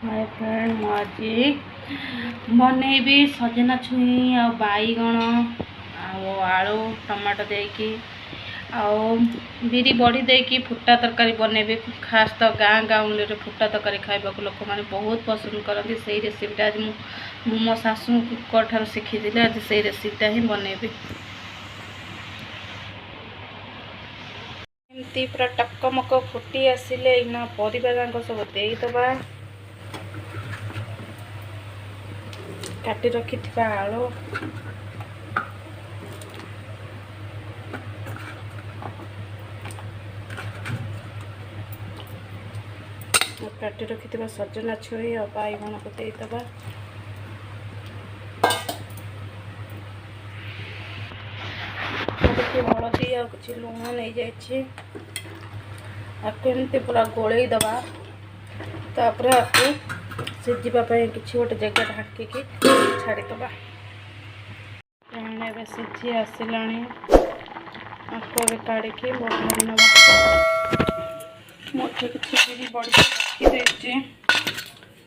Hi friend मु आज बनैबी सजना छुई आ बैगण आलू टमाटो देकी बिरी बड़ी देकी फुटा तरकारी बनैबी। खास तो गाँ गाँवली फुटा तरकारी खाइबा को लोक मैंने बहुत पसंद करती। से रेसिपीटा आज मु मो शाशु ठार शिखी आज से रेसिपीटा ही बनैबी। एमती पूरा टकमक फुटी आसिले इना परिबा जाक सब देदबा। काटी रखि आलू काटी रखि सजना छुई और बैगण को देदबा। हलदी आ कि लुण नहीं जाइए आपको पूरा गोल दबा। तापर आपको सीझापी कि गोटे जगह ढाकिकी छाड़ीदबा। एवं सीझी आसला आपको काढ़ी बघारी ना मुझे किसी बड़ी रखी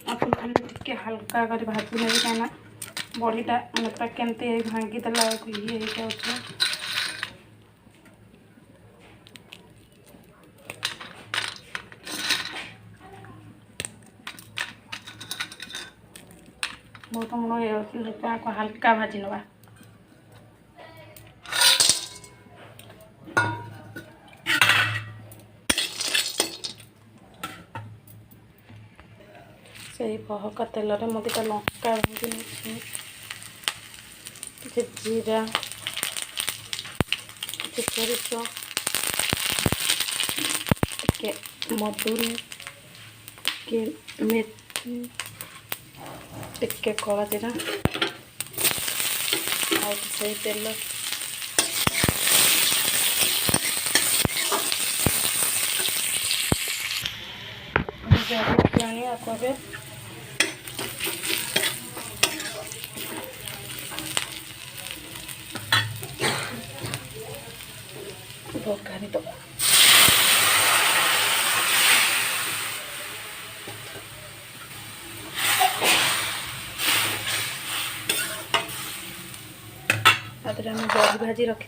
आपको खाली टे हल्का कर भाजी नहीं कहीं बड़ीटा पूरा केमती भांगीदेला ये जाऊँ। बहुत मुझे हल्का भाजी नवा। से बहका तेल मुझे लंका भाजी जीरा सोरिष मधुरी मेथी टिके कला जीरा आ तेल आपको बघारी दबा। बड़ी भाजी रखी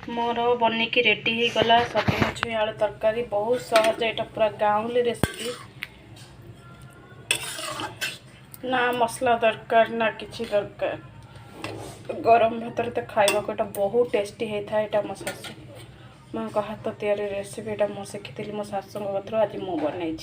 मोर बनिकी रेडी हो गला सजना छुई आलू तरकारी। बहुत सहज यहाँ पूरा गाँवली रेसिपी ना मसला दरकार ना किसी दरकार। गरम भात तो खाइबा को बहुत टेस्टी होता है। यहाँ मो शाशु माँ हाथ तैयारी रेसिपी मो शिखी मो शाशु आज मु बनई।